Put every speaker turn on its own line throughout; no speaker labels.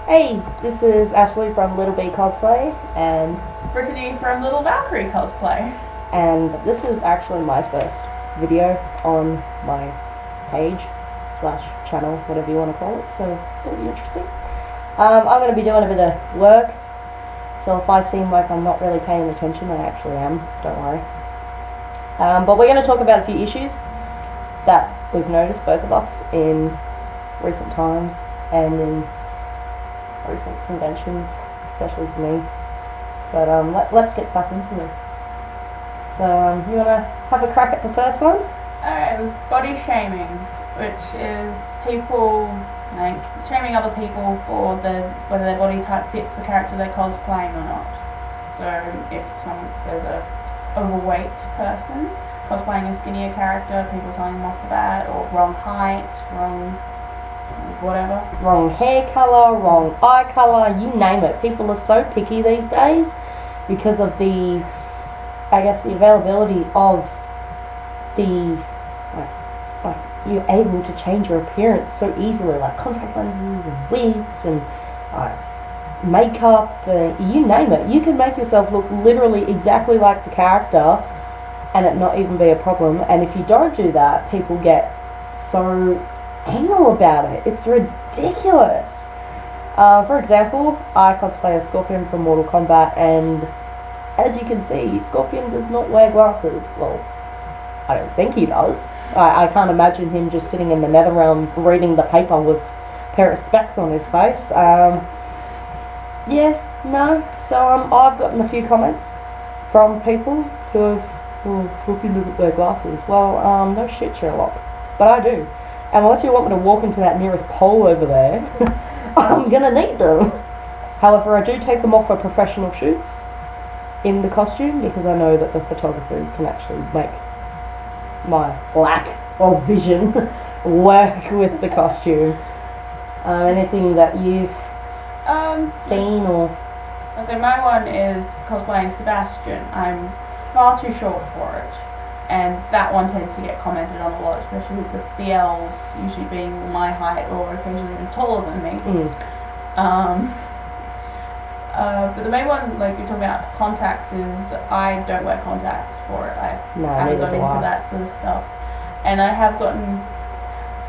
Hey, this is Ashley from LittleValkyrie Cosplay, and
Brittany from LittleValkyrie Cosplay.
and this is actually my first video on my page slash channel, whatever you want to call it. So it's going to be interesting. I'm going to be doing a bit of work, so if I seem like I'm not really paying attention, I actually am. Don't worry. But we're going to talk about a few issues that we've noticed, both of us, in recent times and in recent conventions, especially for me. But let's get stuck into it. So you want to have a crack at the first one?
Alright, it was body shaming, which is people like shaming other people for whether their body type fits the character they're cosplaying or not. So if there's a overweight person cosplaying a skinnier character, people telling them off for that, or wrong height, wrong whatever.
Wrong hair colour, wrong eye colour, you name it. People are so picky these days because of the availability of the, like you're able to change your appearance so easily, like contact lenses and wigs and makeup, you name it. You can make yourself look literally exactly like the character and it not even be a problem. And if you don't do that, people get so anal about it. It's ridiculous. For example, I cosplay as Scorpion from Mortal Kombat, and as you can see, Scorpion does not wear glasses. Well, I don't think he does. I can't imagine him just sitting in the nether realm reading the paper with a pair of specs on his face. So I've gotten a few comments from people who have, Scorpion doesn't wear glasses. Well, no shit, Sherlock. But I do. And unless you want me to walk into that nearest pole over there, I'm gonna need them. However, I do take them off for professional shoots in the costume because I know that the photographers can actually make my lack of vision work with the costume. Anything that you've seen or...
So my one is cosplaying Sebastian. I'm far too short for it. And that one tends to get commented on a lot, especially with the CLs usually being my height or occasionally even taller than me. But the main one, like you're talking about contacts, is I don't wear contacts for it. I haven't got into that sort of stuff. And I have gotten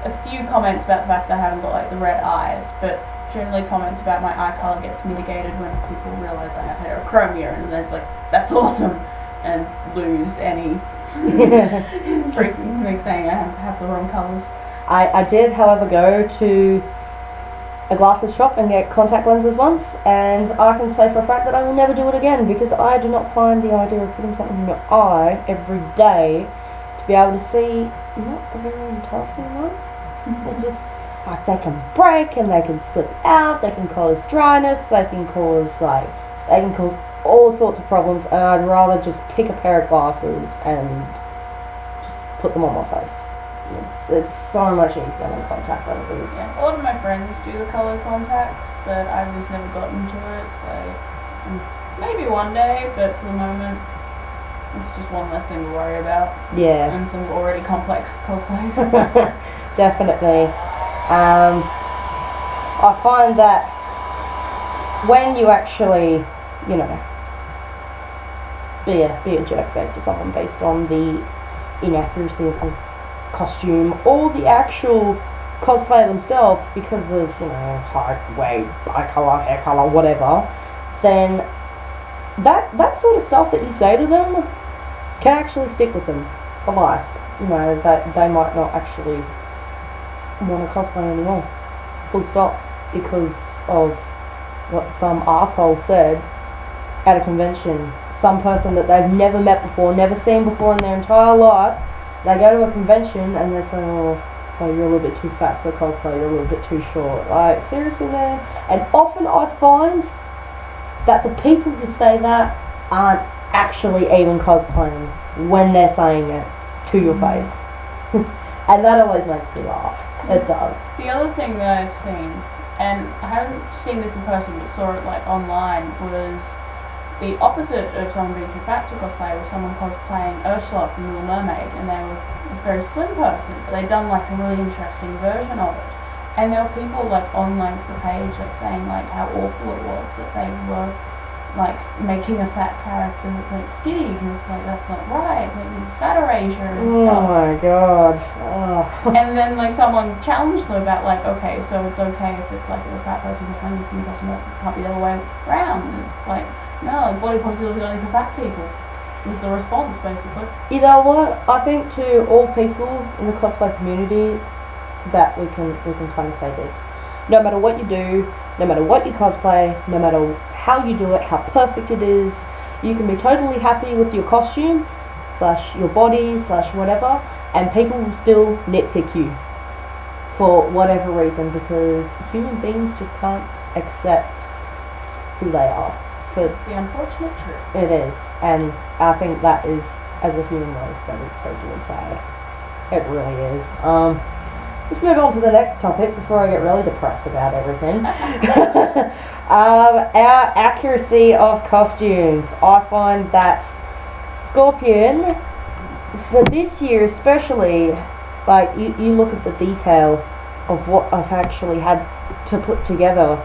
a few comments about the fact that I haven't got like the red eyes, but generally comments about my eye colour gets mitigated when people realise I have heterochromia, and then it's like, that's awesome, and lose any freaking like saying I have the wrong colours.
I did, however, go to a glasses shop and get contact lenses once, and I can say for a fact that I will never do it again because I do not find the idea of putting something in your eye every day to be able to see not a very enticing one. It just, like, they can break and they can slip out, they can cause dryness, they can cause all sorts of problems, and I'd rather just pick a pair of glasses and just put them on my face. It's so much easier than contact lenses.
Yeah, a lot of my friends do the colour contacts, but I've just never gotten to it. Maybe one day, but for the moment, it's just one less thing to worry about.
Yeah.
And some already complex cosplays.
Definitely. I find that when you actually, be a jerk face to someone based on the inaccuracy of the costume or the actual cosplay themselves because of, height, weight, eye colour, hair colour, whatever, then that sort of stuff that you say to them can actually stick with them for life. That they might not actually want to cosplay anymore. Full stop. Because of what some asshole said at a convention. Some person that they've never met before, never seen before in their entire life, they go to a convention and they're saying, oh, you're a little bit too fat for cosplay, you're a little bit too short. Like, seriously, man? And often I find that the people who say that aren't actually even cosplaying when they're saying it to your face. And that always makes me laugh. It does.
The other thing that I've seen, and I haven't seen this in person but saw it like online, was the opposite of someone being too fat to cosplay was someone cosplaying Ursula from Little Mermaid, and they were this very slim person, but they'd done like a really interesting version of it. And there were people like on like the page like saying like how awful it was that they were like making a fat character like skinny, because like that's not right, like it's fat erasure and stuff.
Oh my god. Oh.
And then like someone challenged them about like, okay, so it's okay if it's like a fat person behind the skinny person, it can't be the other way around. And it's like, no, like body positivity is only for fat people. Was the response basically.
You know what? I think to all people in the cosplay community that we can kind of say this. No matter what you do, no matter what you cosplay, no matter how you do it, how perfect it is, you can be totally happy with your costume / your body / whatever, and people will still nitpick you for whatever reason, because human beings just can't accept who they are.
It's the unfortunate truth.
It is, and I think that is, as a human race, that is totally sad. It really is. Let's move on to the next topic before I get really depressed about everything. Our accuracy of costumes. I find that Scorpion, for this year especially, like you look at the detail of what I've actually had to put together,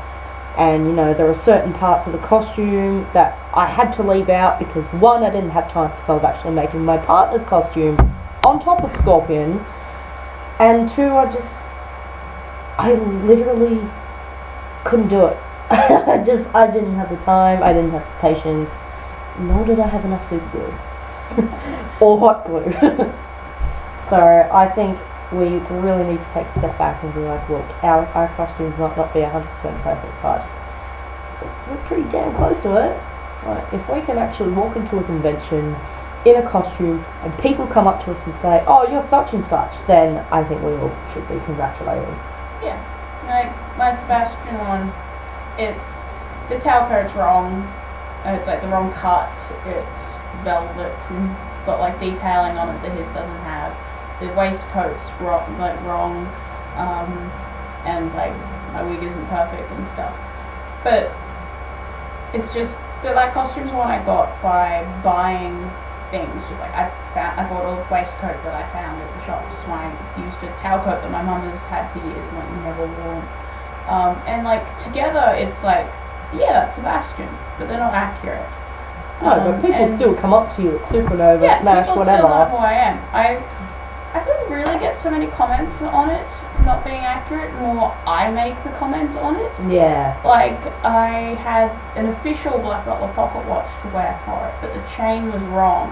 and you know there are certain parts of the costume that I had to leave out because one, I didn't have time because I was actually making my partner's costume on top of Scorpion. And two, I literally couldn't do it. I didn't have the time, I didn't have the patience, nor did I have enough super glue. Or hot glue. So I think we really need to take a step back and be like, look, our costumes might not be 100% perfect, but we're pretty damn close to it. Like, if we can actually walk into a convention in a costume and people come up to us and say, oh, you're such and such, then I think we all should be congratulated.
Yeah, like my Sebastian one, it's the tail coat's wrong, it's like the wrong cut, it's velvet and it's got like detailing on it that his doesn't have, the waistcoat's wrong, and like my wig isn't perfect and stuff, but it's just that costume's one I got by buying things. Just like I bought a waistcoat that I found at the shop. Just I used a tail coat that my mum has had for years and like never worn. And like together, it's like, yeah, that's Sebastian, but they're not accurate.
No, but people still come up to you at Supernova, Smash, whatever.
Yeah, people still know who I am. I didn't really get so many comments on it not being accurate. More, I make the comments on it.
Yeah.
Like I had an official Black Butler pocket watch to wear for it, but the chain was wrong,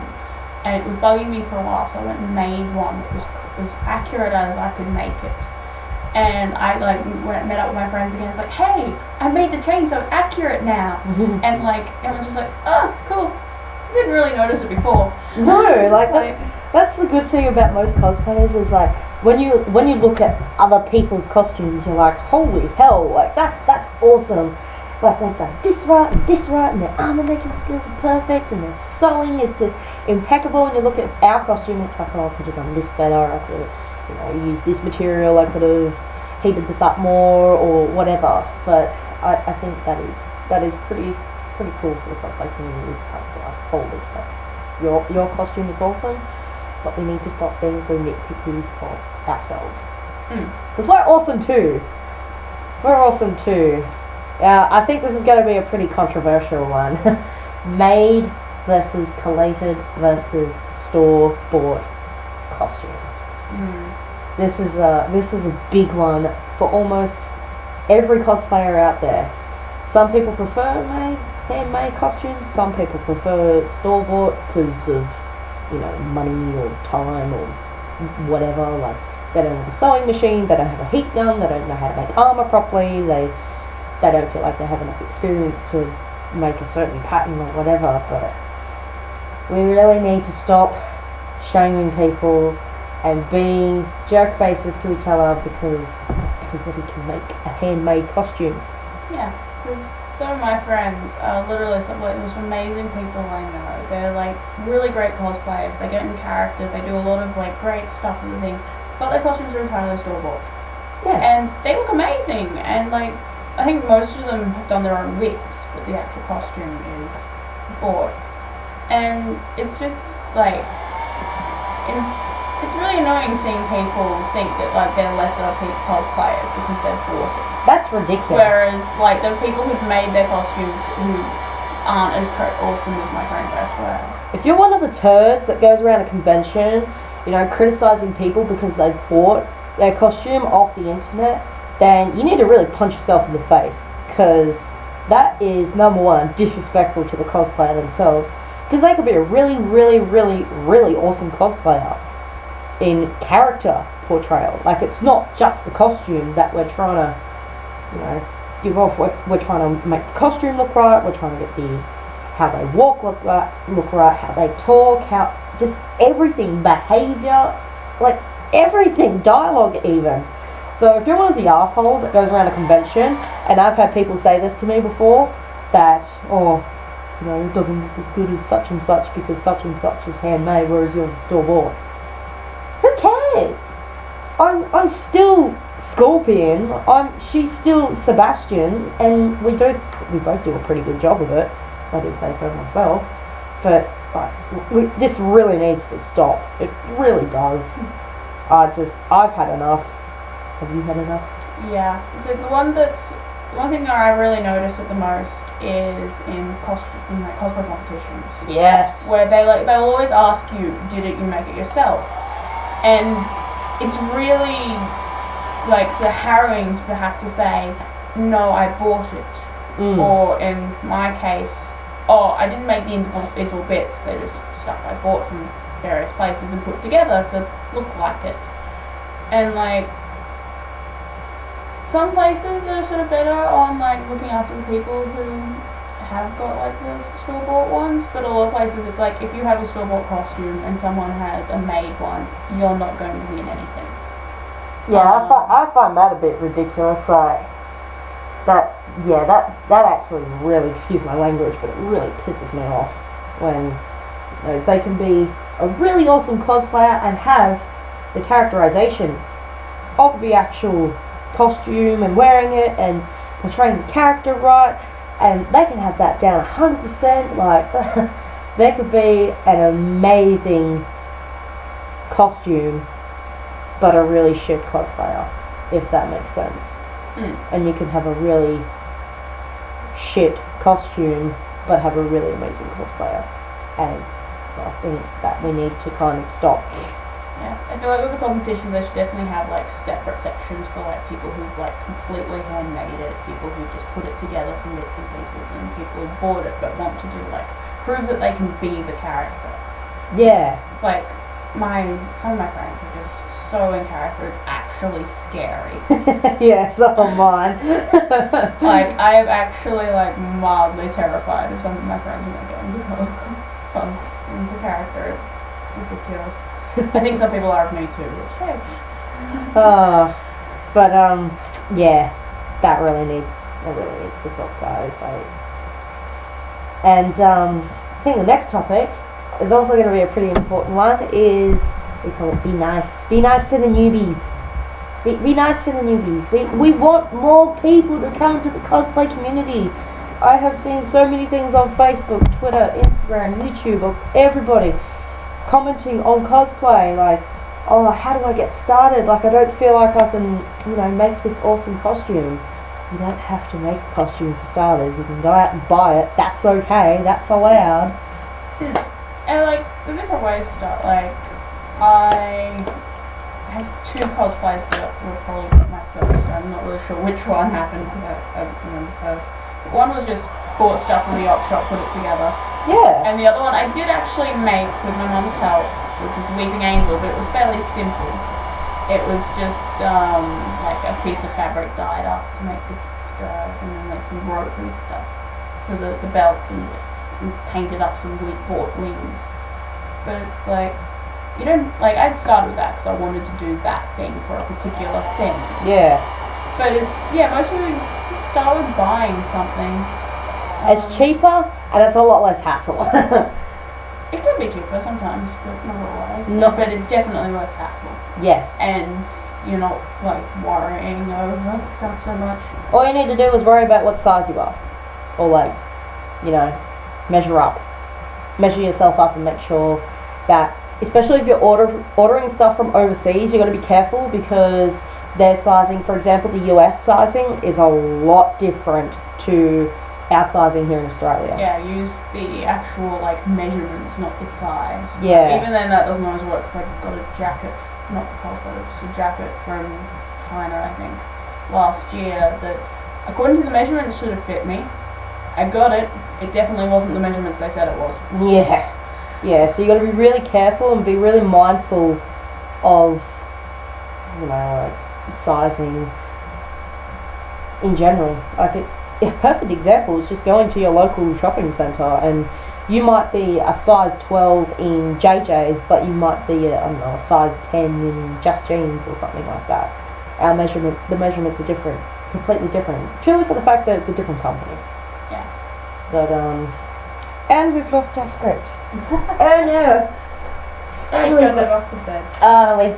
and it was bugging me for a while. So I went and made one that was as accurate as I could make it. And I met up with my friends again. It's like, hey, I made the chain, so it's accurate now. And like everyone's just like, oh, cool. I didn't really notice it before.
No, that's the good thing about most cosplayers is like when you look at other people's costumes, you're like, holy hell, like that's awesome. Like they've done this right, and their armor making skills are perfect, and their sewing is just impeccable. And you look at our costume, it's like, oh, I could have done this better. I could have, used this material. I could have heated this up more or whatever. But I think that is pretty cool for the cosplay community. Like, holy crap, your costume is awesome. But we need to stop being so nitpicky for ourselves. Because we're awesome too. I think this is going to be a pretty controversial one. Made versus collated versus store-bought costumes. This is a big one for almost every cosplayer out there. Some people prefer handmade costumes. Some people prefer store-bought because of money or time or whatever. Like they don't have a sewing machine, they don't have a heat gun, they don't know how to make armor properly, they don't feel like they have enough experience to make a certain pattern or whatever. But we really need to stop shaming people and being jerk faces to each other because everybody can make a handmade costume.
Yeah, because some of my friends are literally some of the most amazing people I know. They're like really great cosplayers. They get in character. They do a lot of like great stuff and things. But their costumes are entirely store bought.
Yeah.
And they look amazing. And like I think most of them have done their own wigs, but the actual costume is bought. And it's just like it's really annoying seeing people think that like they're lesser cosplayers because they've bought it.
That's ridiculous.
Whereas like the people who've made their costumes who aren't as awesome as my friends, I swear.
If you're one of the turds that goes around a convention, you know, criticizing people because they bought their costume off the internet, then you need to really punch yourself in the face, because that is, number one, disrespectful to the cosplayer themselves, because they could be a really, really, really, really awesome cosplayer in character portrayal. Like, it's not just the costume that we're trying to, you know, give off. We're trying to make the costume look right, we're trying to get how they walk look right, how they talk, how, just everything, behaviour, like everything, dialogue even. So if you're one of the assholes that goes around a convention, and I've had people say this to me before, that, oh, you know, it doesn't look as good as such and such because such and such is handmade, whereas yours is store bought. Who cares? I'm still Scorpion. She's still Sebastian, and we both do a pretty good job of it. I do say so myself. But this really needs to stop. It really does. I've had enough. Have you had enough?
Yeah. So the one thing that I really notice it the most is in cosplay competitions.
Yes.
Where they'll always ask you, did you make it yourself? And it's really like sort of harrowing to have to say, no, I bought it. Or in my case, oh, I didn't make the individual bits, they're just stuff I bought from various places and put together to look like it. And like, some places are sort of better on like looking after the people who have got like the store-bought ones, but a lot of places it's like if you have a store-bought costume and someone has a made one, you're not going to win anything.
Yeah, I find that a bit ridiculous. Like that actually really, excuse my language, but it really pisses me off when, you know, they can be a really awesome cosplayer and have the characterization of the actual costume and wearing it and portraying the character right, and they can have that down 100%. Like there could be an amazing costume but a really shit cosplayer, if that makes sense. And you can have a really shit costume but have a really amazing cosplayer, and I think that we need to kind of stop.
Yeah, I feel like with the competition they should definitely have like separate sections for like people who've like completely handmade it, people who just put it together from bits and pieces, and people who bought it but want to do like prove that they can be the character.
Yeah.
It's like some of my friends are just so in character, it's actually scary.
Yeah, so am mine.
Like I am actually like mildly terrified of some of my friends when they go into character. It's ridiculous. I think some people are of me too, which hey.
But yeah, that really needs to stop, guys. And I think the next topic is also going to be a pretty important one. Is we call it be nice. Be nice to the newbies. Be nice to the newbies. We want more people to come to the cosplay community. I have seen so many things on Facebook, Twitter, Instagram, YouTube of everybody commenting on cosplay, like, oh, how do I get started? Like, I don't feel like I can, you know, make this awesome costume. You don't have to make a costume for starters. You can go out and buy it. That's okay. That's allowed.
And like, there's different ways to start. Like, I have two cosplays that were probably my first. I'm not really sure which one happened. I remember first. One was just bought stuff from the op shop, put it together.
Yeah.
And the other one I did actually make with my mum's help, which was Weeping Angel, but it was fairly simple. It was just like a piece of fabric dyed up to make the skirt, and then like some rope and stuff for the belt, and painted up some bought wings. But it's like, you don't, like, I started with that because I wanted to do that thing for a particular thing.
Yeah. But
it's, yeah, most people just start with buying something.
It's cheaper and it's a lot less hassle.
It can be cheaper sometimes, but not always.
No.
But it's definitely less hassle.
Yes.
And you're not, like, worrying over stuff so much.
All you need to do is worry about what size you are. Or, like, you know, measure up. Measure yourself up and make sure that especially if you're ordering stuff from overseas, you got to be careful because their sizing, for example, the US sizing is a lot different to our sizing here in Australia.
Yeah, use the actual like measurements, not the size.
Yeah.
Even then, that doesn't always work because I got a jacket, not the cosplay, just a jacket from China, I think, last year that, according to the measurements, should have fit me. I got it. It definitely wasn't the measurements they said it was.
Yeah. Yeah, so you got to be really careful and be really mindful of, you know, like sizing in general. Like a perfect example is just going to your local shopping centre and you might be a size 12 in JJ's, but you might be I don't know, a size 10 in Just Jeans or something like that. The measurements are different, completely different, purely for the fact that it's a different company.
Yeah.
But and we've lost our script. Oh no.
And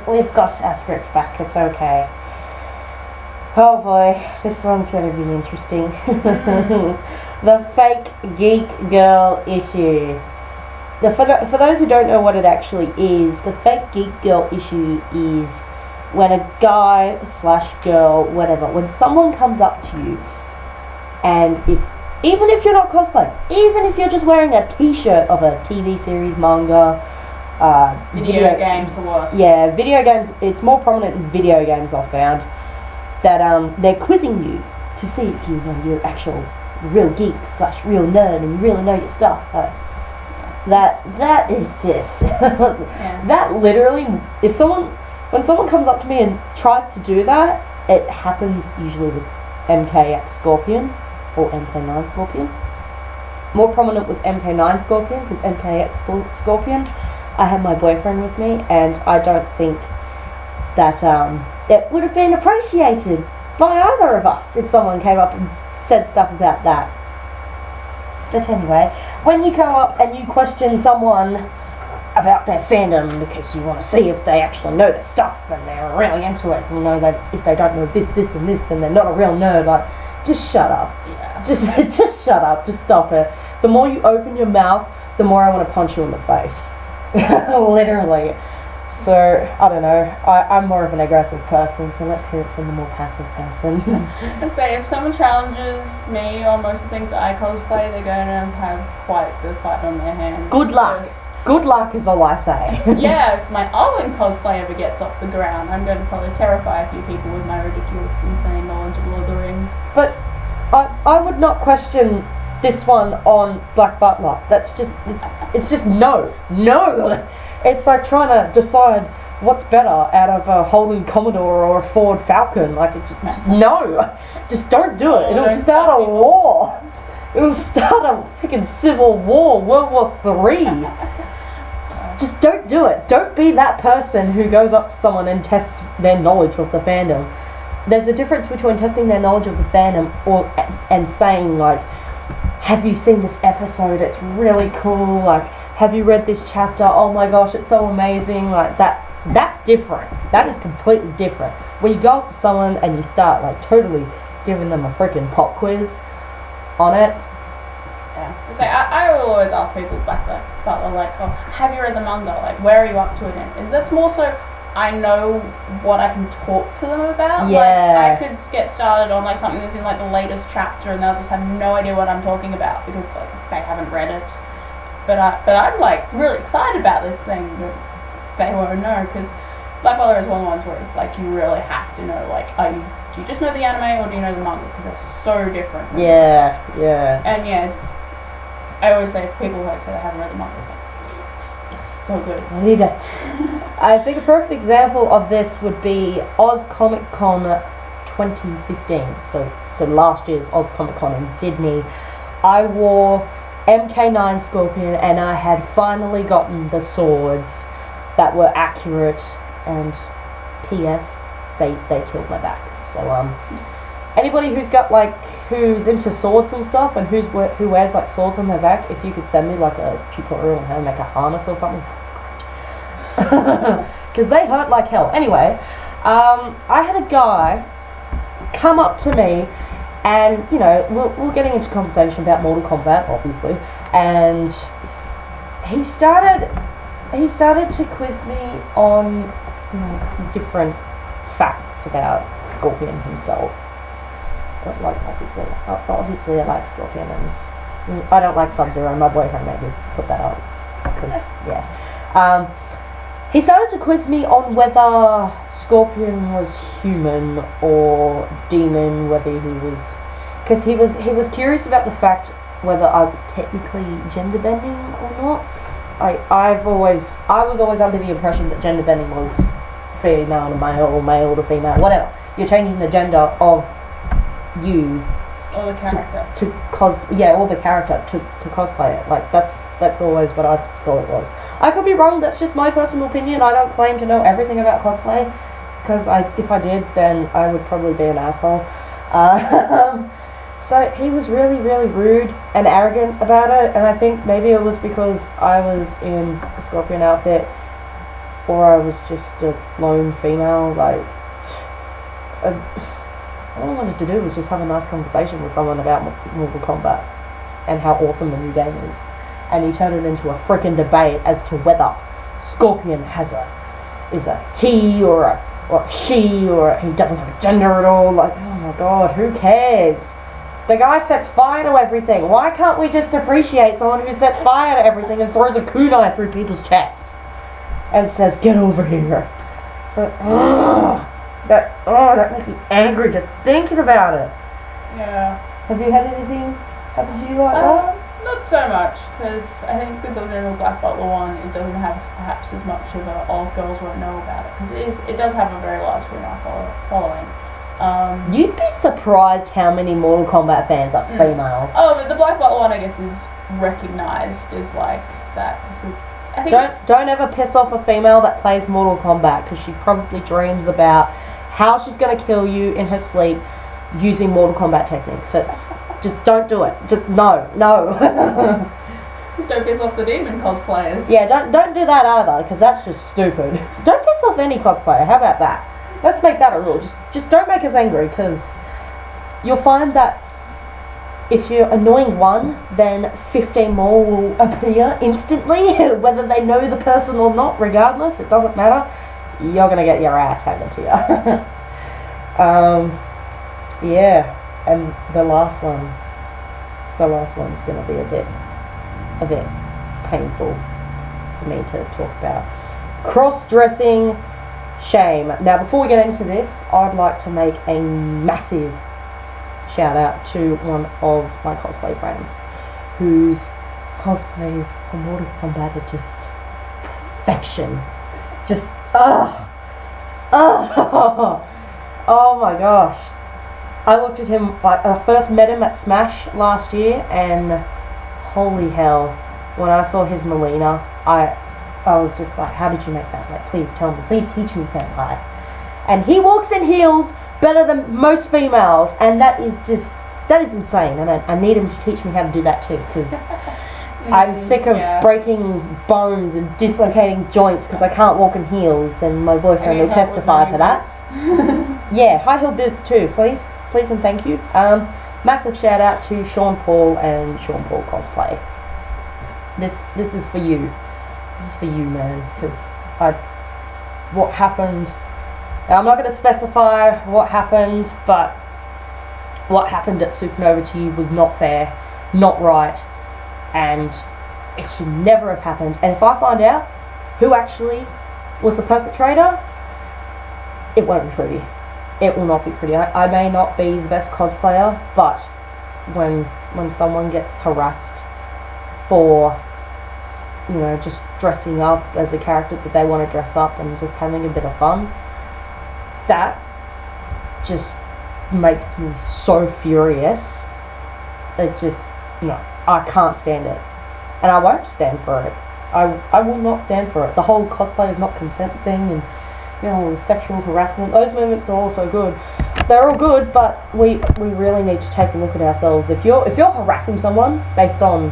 we've got our script back. It's okay. Oh boy, this one's going to be interesting. The fake geek girl issue. For those who don't know what it actually is, the fake geek girl issue is when a guy / girl, whatever, when someone comes up to you and even if you're not cosplaying, even if you're just wearing a t-shirt of a TV series, manga,
video games, the worst.
Yeah, video games, it's more prominent in video games I've found, that they're quizzing you to see if you know you're actual real geek / real nerd and you really know your stuff. That is just, that literally, when someone comes up to me and tries to do that, it happens usually with MKX Scorpion or MK9 Scorpion. More prominent with MK9 Scorpion because MKX Scorpion, I had my boyfriend with me and I don't think that it would have been appreciated by either of us if someone came up and said stuff about that. But anyway, when you come up and you question someone about their fandom because you want to see if they actually know their stuff and they're really into it, and you know that if they don't know this and this, then they're not a real nerd. Like, just shut up.
Yeah.
Just shut up. Just stop it. The more you open your mouth, the more I want to punch you in the face. Literally. So, I don't know. I'm more of an aggressive person, so let's hear it from the more passive person.
I say, if someone challenges me on most of the things I cosplay, they're going to have quite the fight on their hands.
Good luck. Good luck is all I say.
Yeah, if my Owen cosplay ever gets off the ground, I'm going to probably terrify a few people with my ridiculous, insane knowledge of Lord of the Rings.
But I would not question this one on Black Butler. That's just, it's just no. It's like trying to decide what's better out of a Holden Commodore or a Ford Falcon. Like, just no. Just don't do it. It'll start a war. It'll start a freaking civil war, World War III. Just don't do it. Don't be that person who goes up to someone and tests their knowledge of the fandom. There's a difference between testing their knowledge of the fandom and saying, like, have you seen this episode? It's really cool. Like, have you read this chapter? Oh my gosh, it's so amazing. Like, that's different. That is completely different. When you go up to someone and you start, like, totally giving them a freaking pop quiz on it.
Yeah. So I will always ask people back there, like, oh, have you read the manga? Like, where are you up to it in? And that's more so I know what I can talk to them about.
Yeah.
Like, I could get started on like something that's in like the latest chapter and they'll just have no idea what I'm talking about because like they haven't read it. But I'm like really excited about this thing, but they won't know because Black Butler is one of the ones where it's like you really have to know, like, do you just know the anime or do you know the manga? Because they're so different.
Yeah.
And yeah, I always say, if people like say they haven't read the manga, it's so good.
Read it. I think a perfect example of this would be Oz Comic Con 2015. So last year's Oz Comic Con in Sydney. I wore MK9 Scorpion and I had finally gotten the swords that were accurate, and P.S. they killed my back. So anybody who's into swords and stuff and who wears like swords on their back, if you could send me like a tutorial on how to make a harness or something, because they hurt like hell. Anyway, I had a guy come up to me and, you know, we're getting into conversation about Mortal Kombat, obviously, and he started he started to quiz me on different facts about Scorpion himself. But, like, obviously I like Scorpion, and I don't like Sub-Zero. My boyfriend made me put that up. Yeah. He started to quiz me on whether Scorpion was human or demon, whether he was... Because he was curious about the fact whether I was technically gender bending or not. I was always under the impression that gender bending was female to male or male to female, whatever. You're changing the gender of you
or the character
or the character to cosplay it. Like that's always what I thought it was. I could be wrong. That's just my personal opinion. I don't claim to know everything about cosplay, because if I did, then I would probably be an asshole. So he was really, really rude and arrogant about it, and I think maybe it was because I was in a Scorpion outfit, or I was just a lone female. Like, all I wanted to do was just have a nice conversation with someone about Mortal Kombat and how awesome the new game is. And he turned it into a freaking debate as to whether Scorpion is a he or a she, or he doesn't have a gender at all. Like, oh my god, who cares? The guy sets fire to everything. Why can't we just appreciate someone who sets fire to everything and throws a kunai through people's chests and says, "Get over here"? But that makes me angry just thinking about it.
Yeah.
Have you had anything happen to you like that?
Not so much, because I think with the original Black Butler one, it doesn't have perhaps as much of a all girls won't know about it, because it does have a very large female following.
You'd be surprised how many Mortal Kombat fans are females.
Oh, but the Black Butler one, I guess, is recognised as like that. I think
don't ever piss off a female that plays Mortal Kombat, because she probably dreams about how she's going to kill you in her sleep using Mortal Kombat techniques. So just don't do it. Just no.
Don't piss off the demon cosplayers.
Yeah, don't do that either, because that's just stupid. Don't piss off any cosplayer. How about that? Let's make that a rule. Just don't make us angry, because you'll find that if you're annoying one, then 15 more will appear instantly, whether they know the person or not. Regardless, it doesn't matter. You're gonna get your ass handed to you. Yeah, and the last one's gonna be a bit painful for me to talk about. Cross-dressing shame. Now, before we get into this, I'd like to make a massive shout out to one of my cosplay friends whose cosplays for Mortal Kombat are just perfection. Just oh my gosh. I looked at him, I first met him at Smash last year, and holy hell, when I saw his Melina, I was just like, how did you make that? Like, please tell me, please teach me, senpai. And he walks in heels better than most females, and that is insane, and I need him to teach me how to do that too, because I'm sick of breaking bones and dislocating joints because I can't walk in heels, and my boyfriend will testify to that. Yeah, high heel boots too, please and thank you. Massive shout out to Sean Paul and Sean Paul Cosplay. This is for you. This is for you, man, because what happened. Now, I'm not going to specify what happened, but what happened at Supernova to you was not fair, not right, and it should never have happened. And if I find out who actually was the perpetrator, it won't be pretty. It will not be pretty. I may not be the best cosplayer, but when someone gets harassed for, just dressing up as a character that they want to dress up and just having a bit of fun, that just makes me so furious. It just, no, I can't stand it. And I won't stand for it. I will not stand for it. The whole cosplay is not consent thing, and sexual harassment, those movements are also good. They're all good, but we really need to take a look at ourselves. If you're harassing someone based on,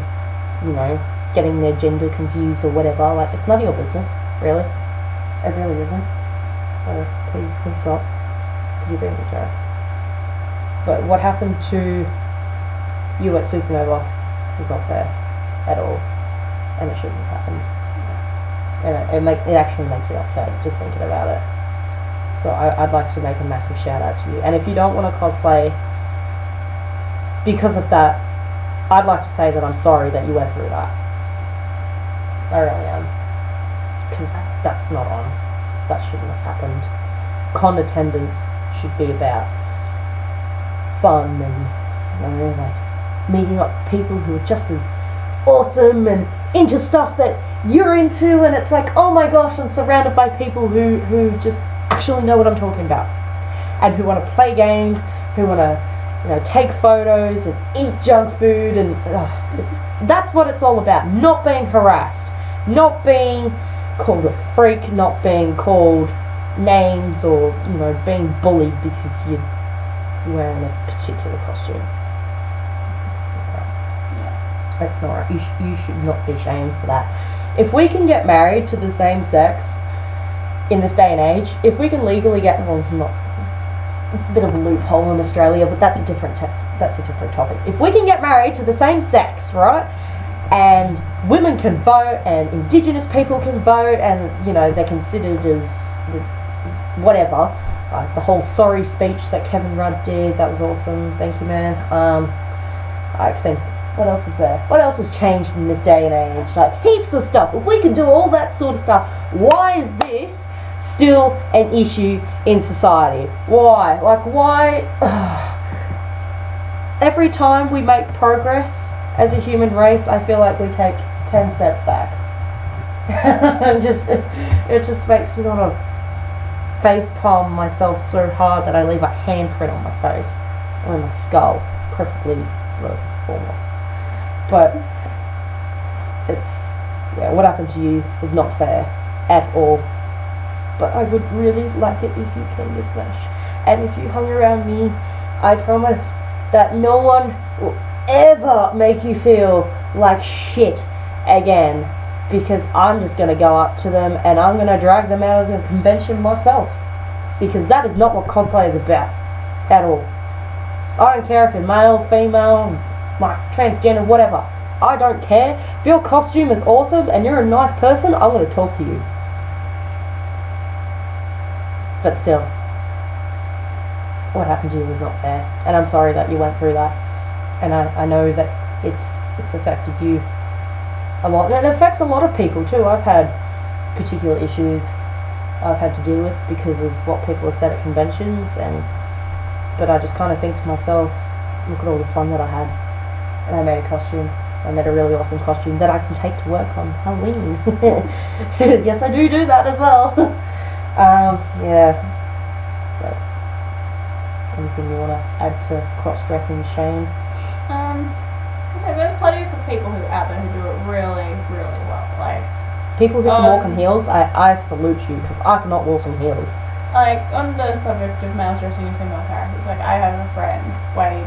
getting their gender confused or whatever, like, it's none of your business, really. It really isn't. So please stop, because you're being a jerk. But what happened to you at Supernova was not fair at all, and it shouldn't have happened. And it actually makes me upset just thinking about it. So I'd like to make a massive shout out to you. And if you don't want to cosplay because of that, I'd like to say that I'm sorry that you went through that. I really am. Because that's not on. That shouldn't have happened. Con attendance should be about fun and, like, meeting up people who are just as awesome and into stuff that you're into, and it's like, oh my gosh, I'm surrounded by people who just actually know what I'm talking about, and who want to play games, who want to, take photos and eat junk food, and that's what it's all about. Not being harassed, not being called a freak, not being called names, or being bullied because you're wearing a particular costume. That's not right. You should not be shamed for that. If we can get married to the same sex in this day and age, if we can legally get, it's a bit of a loophole in Australia, but that's a different topic. If we can get married to the same sex, right, and women can vote, and Indigenous people can vote, and they're considered as whatever. The whole sorry speech that Kevin Rudd did, that was awesome. Thank you, man. What else is there? What else has changed in this day and age? Like, heaps of stuff. If we can do all that sort of stuff, why is this still an issue in society? Why? Like, why? Every time we make progress as a human race, I feel like we take 10 steps back. It just makes me want to face palm myself so hard that I leave a handprint on my face, or on my skull, preferably formal. But what happened to you is not fair at all. But I would really like it if you came to Smash. And if you hung around me, I promise that no one will ever make you feel like shit again. Because I'm just going to go up to them and I'm going to drag them out of the convention myself. Because that is not what cosplay is about. At all. I don't care if you're male, female, like transgender, whatever. I don't care. If your costume is awesome and you're a nice person, I'm going to talk to you. But still, what happened to you was not fair, and I'm sorry that you went through that. And I know that it's affected you a lot, and it affects a lot of people too. I've had particular issues I've had to deal with because of what people have said at conventions, but I just kind of think to myself, look at all the fun that I had. And I made a costume. I made a really awesome costume that I can take to work on Halloween. Yes, I do that as well. Yeah. But anything you want to add to cross-dressing, Shane?
There's plenty of people out there who do it really, really well. Like
people who can walk in heels, I salute you, because I cannot walk in heels.
Like, on the subject of males dressing as female characters, like, I have a friend, Wade,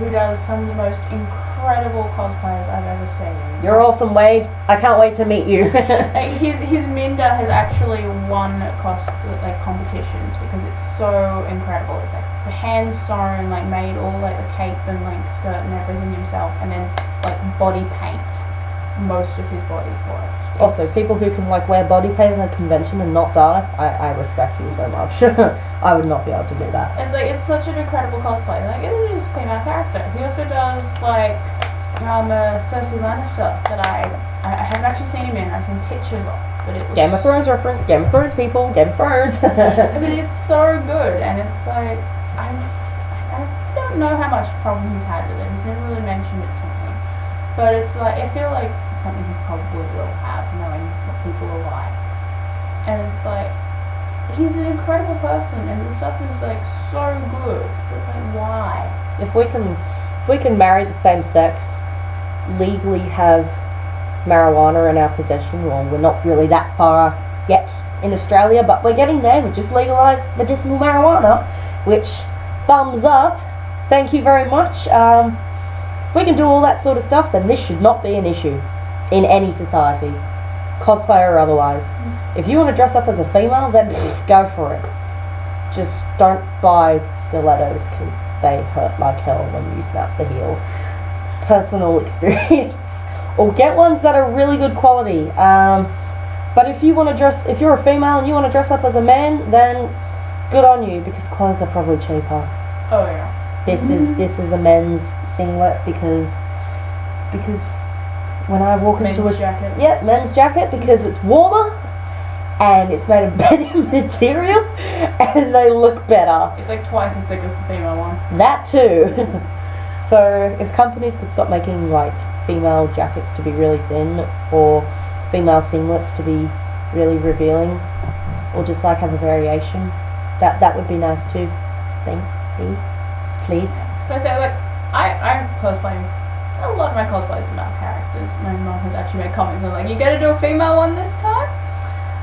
who does some of the most incredible cosplayers I've ever seen.
You're awesome, Wade. I can't wait to meet you.
Like, his Minda has actually won competitions because it's so incredible. It's like hand sewn, like made all like the cape and like skirt and everything himself, and then like body paint most of his body for it.
Also, people who can like wear body paint at a convention and not die, I respect you so much. I would not be able to do that.
It's like, it's such an incredible cosplay. Like, it is a female character. He also does like Cersei Lannister that I haven't actually seen him in. I've seen pictures of, but it was
Game of Thrones reference. Game of Thrones, people. Game of Thrones.
I mean, it's so good, and it's like I don't know how much problem he's had with it. He's never really mentioned it to me, but it's like I feel like something he probably will have, knowing what people are like. And it's like, he's an incredible person, and the stuff is like so good. It's like, why?
If we can marry the same sex, legally have marijuana in our possession, well, we're not really that far yet in Australia, but we're getting there. We just legalised medicinal marijuana, which, thumbs up, thank you very much. If we can do all that sort of stuff, then this should not be an issue in any society, cosplay or otherwise. If you want to dress up as a female, then go for it. Just don't buy stilettos because they hurt like hell when you snap the heel. Personal experience. Or get ones that are really good quality. But if you're a female and you want to dress up as a man, then good on you, because clothes are probably cheaper.
Oh yeah.
This is a men's singlet because when I walk into
Men's jacket.
Yeah, men's jacket, because it's warmer and it's made of better material and they look better.
It's like twice as thick as the female one.
That too. So if companies could stop making like female jackets to be really thin, or female singlets to be really revealing, or just like have a variation, that would be nice too. Please.
But I say, like, I cosplay. A lot of my cosplays are about characters. My mom has actually made comments on like, you gotta do a female one this time?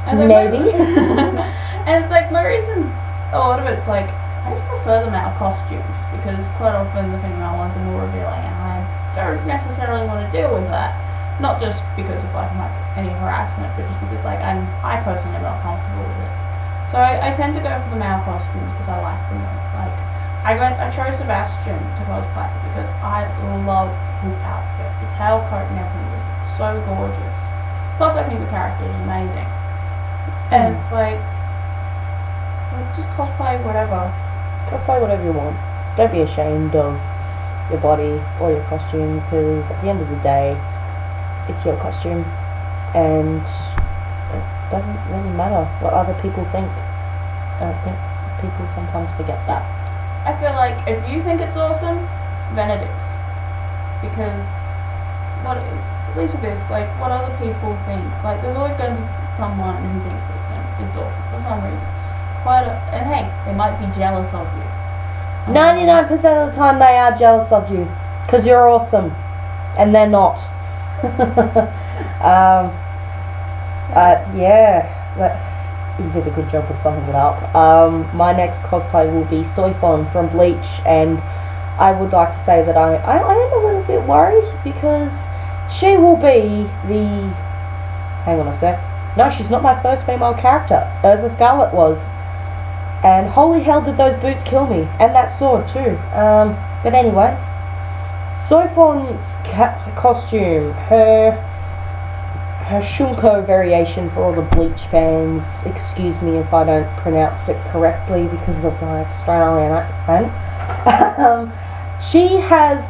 And like,
maybe.
And it's like, my reasons, a lot of it's like, I just prefer the male costumes, because quite often the female ones are more revealing, and I don't necessarily want to deal with that. Not just because of like any harassment, but just because like I personally am not comfortable with it. So I tend to go for the male costumes because I like them. Like I chose Sebastian to cosplay because I love his outfit. The tailcoat and everything is so gorgeous. Plus I think the character is amazing. And it's like just cosplay whatever.
Cosplay whatever you want. Don't be ashamed of your body or your costume, because at the end of the day, it's your costume, and it doesn't really matter what other people think. I think people sometimes forget that.
I feel like if you think it's awesome, then it is. Because at least with this, like, what other people think, like, there's always going to be someone who thinks it's awesome for some reason. And hey, they might be jealous of you.
99% of the time they are jealous of you, because you're awesome, and they're not. You did a good job of summing it up. My next cosplay will be Soifon from Bleach, and I would like to say that I am a little bit worried, because she will be the... Hang on a sec. No, she's not my first female character. Ursa Scarlet was. And holy hell did those boots kill me. And that sword too. But anyway. Soifon's costume, her Shunko variation for all the Bleach fans, excuse me if I don't pronounce it correctly because of my Australian accent, she has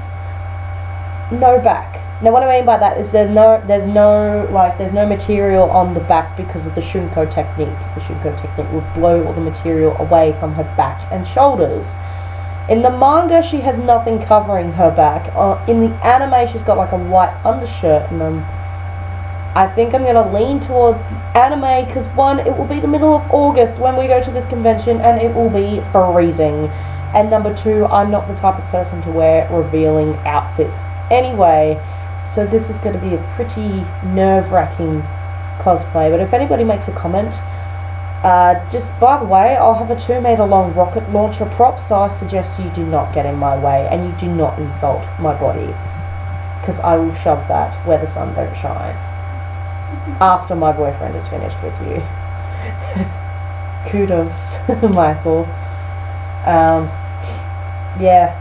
no back. Now what I mean by that is there's no material on the back because of the Shunko technique. The Shunko technique will blow all the material away from her back and shoulders. In the manga, she has nothing covering her back. In the anime, she's got like a white undershirt, and I think I'm going to lean towards anime because, one, it will be the middle of August when we go to this convention, and it will be freezing. And number two, I'm not the type of person to wear revealing outfits anyway, so this is going to be a pretty nerve-wracking cosplay. But if anybody makes a comment, just by the way, I'll have a 2-meter long rocket launcher prop, so I suggest you do not get in my way and you do not insult my body, because I will shove that where the sun don't shine after my boyfriend is finished with you. Kudos, Michael. Yeah,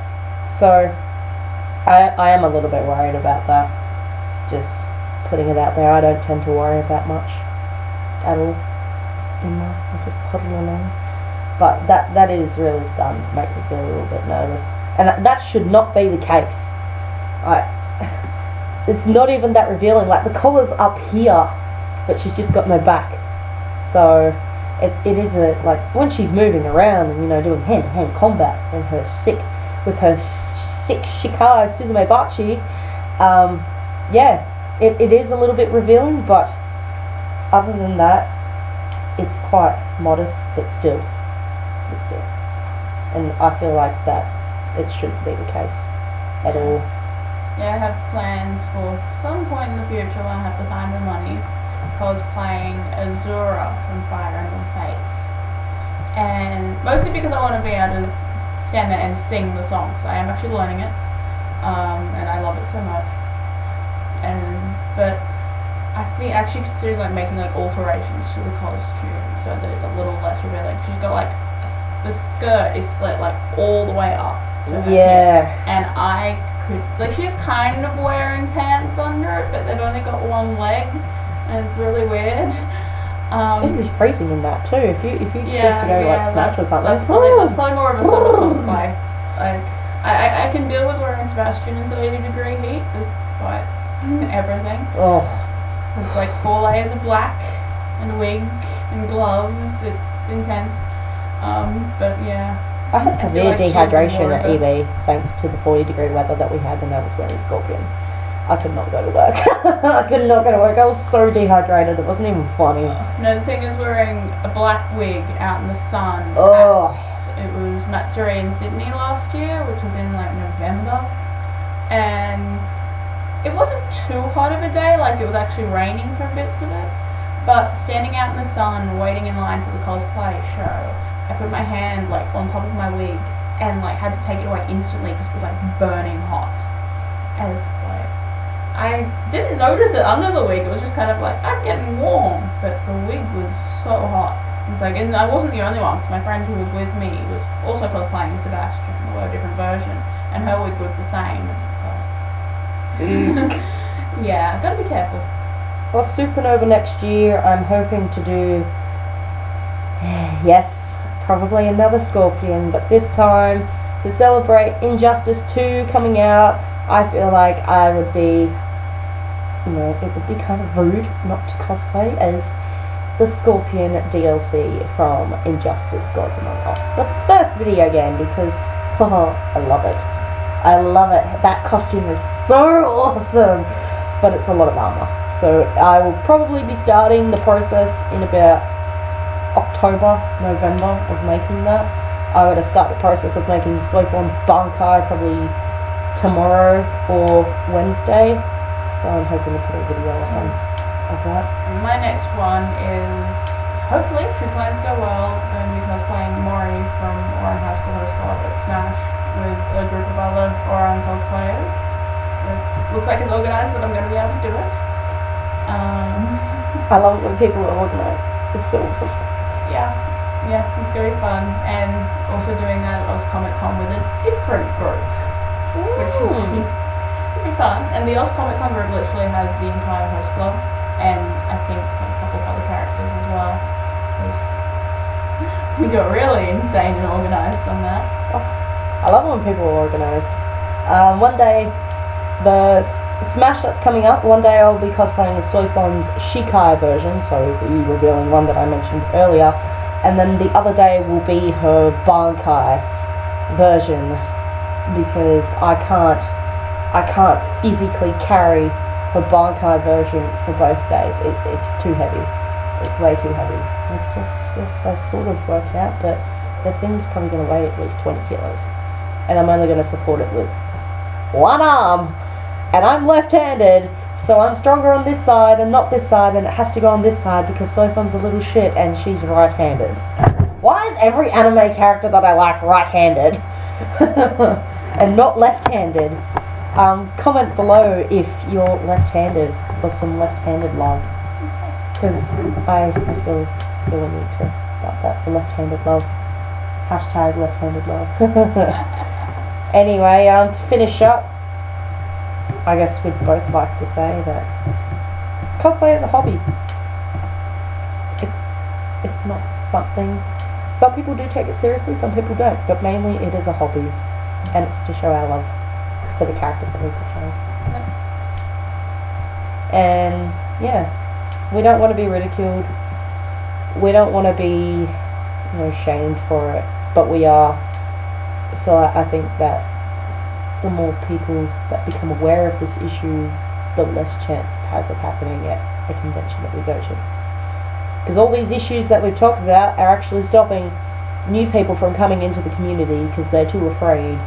so I am a little bit worried about that. Just putting it out there. I don't tend to worry about much at all. I just puddle along. But that is really starting to make me feel a little bit nervous. And that should not be the case. It's not even that revealing. Like, the collar's up here, but she's just got no back. So it is like when she's moving around and doing hand-to-hand combat and her sick Shikai Suzume Bachi, it is a little bit revealing, but other than that, it's quite modest, but still. And I feel like that it shouldn't be the case at all.
Yeah, I have plans for some point in the future when I have the time and money, cosplaying Azura from Fire Emblem Fates. And mostly because I want to be able to stand there and sing the song, because I am actually learning it, and I love it so much. But I've been actually considering like making like alterations to the costume so that it's a little less revealing. She's got like the skirt is slit like all the way up to her hips, and I could like she's kind of wearing pants under it, but they've only got one leg, and it's really weird.
It'd be freezing in that too. If you choose to go like Snatch or something.
That's probably more of a summer cosplay. Like I can deal with wearing Sebastian in the 80-degree heat, despite everything.
Oh.
It's like 4 layers of black and a wig and gloves. It's intense. But yeah.
I had severe dehydration at EB thanks to the 40-degree weather that we had when I was wearing Scorpion. I could not go to work. I could not go to work. I was so dehydrated. It wasn't even funny.
No, the thing is wearing a black wig out in the sun.
Oh.
It was Matsuri in Sydney last year, which was in like November. And it wasn't too hot of a day, like it was actually raining for bits of it. But standing out in the sun, waiting in line for the cosplay show, I put my hand like on top of my wig and like had to take it away instantly because it was like burning hot. And it's like, I didn't notice it under the wig. It was just kind of like, I'm getting warm, but the wig was so hot. It's like, and I wasn't the only one, because my friend who was with me was also cosplaying Sebastian, or a different version, and her wig was the same. So. Yeah, gotta be careful.
Well, Supernova next year, I'm hoping to do, yes, probably another Scorpion, but this time to celebrate Injustice 2 coming out. I feel like I would be, it would be kind of rude not to cosplay as the Scorpion DLC from Injustice Gods Among Us, the first video game, because I love it. I love it. That costume is so awesome, but it's a lot of armor. So I will probably be starting the process in about October, November of making that. I'm going to start the process of making Soipon's Bankai probably tomorrow or Wednesday, so I'm hoping to put a video on of that.
My next one is, hopefully, if your plans go well, going to be cosplaying Mori from Oran High School Host Club at Smash with a group of other Oran cosplayers. It looks like it's organised that I'm going to be able to do it.
I love it when people are organised. It's so awesome.
Yeah, it's going to be fun. And also doing that at Oz Comic Con with a different group. Which would be fun. And the Oz Comic Con group literally has the entire host club, and I think a couple of other characters as well. We got really insane and organised on that.
Oh, I love when people are organised. One day, the Smash that's coming up, one day I'll be cosplaying as Soipon's Shikai version, so the revealing one that I mentioned earlier, and then the other day will be her Bankai version, because I can't physically carry her Bankai version for both days. It's too heavy. It's way too heavy. I sort of worked out, but the thing's probably going to weigh at least 20 kilos. And I'm only going to support it with one arm. And I'm left-handed, so I'm stronger on this side and not this side, and it has to go on this side because Soipon's a little shit and she's right-handed. Why is every anime character that I like right-handed? And not left-handed? Comment below if you're left-handed for some left-handed love, because I feel we need to start that for left-handed love. Hashtag left-handed love. Anyway, to finish up, I guess we'd both like to say that cosplay is a hobby. It's not something. Some people do take it seriously, some people don't, but mainly it is a hobby, and it's to show our love for the characters that we portray. And yeah, we don't want to be ridiculed. We don't want to be, shamed for it, but we are. So I think that the more people that become aware of this issue, the less chance it has of happening at a convention that we go to. Because all these issues that we've talked about are actually stopping new people from coming into the community because they're too afraid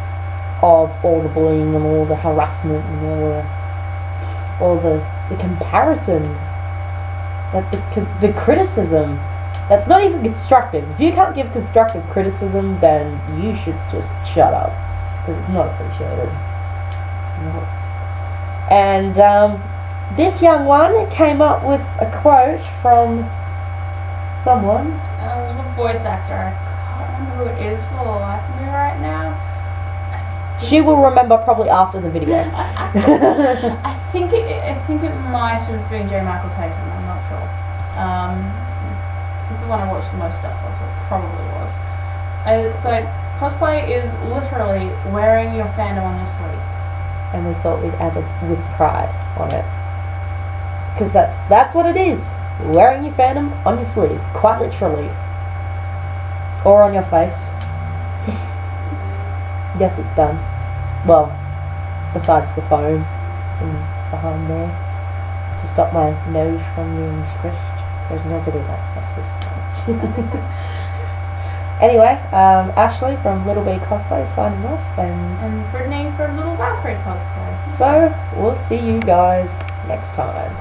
of all the bullying and all the harassment and all the comparison, like the criticism that's not even constructive. If you can't give constructive criticism, then you should just shut up, because it's not appreciated. And this young one came up with a quote from someone.
A little voice actor. I can't remember who it is for the life of me right now.
She will remember probably after the video.
I think it might have been J. Michael Tatum. I'm not sure. It's the one I watched the most stuff of, so it probably was. So cosplay is literally wearing your fandom on your sleeve.
And we thought we'd add it with pride on it. Because that's what it is. Wearing your fandom on your sleeve. Quite literally. Or on your face. Yes, it's done. Well, besides the phone behind there. To stop my nose from being squished. There's nobody that touches. Anyway, Ashley from LittleValkyrie Cosplay signing off,
and Brittany from LittleValkyrie Cosplay.
So we'll see you guys next time.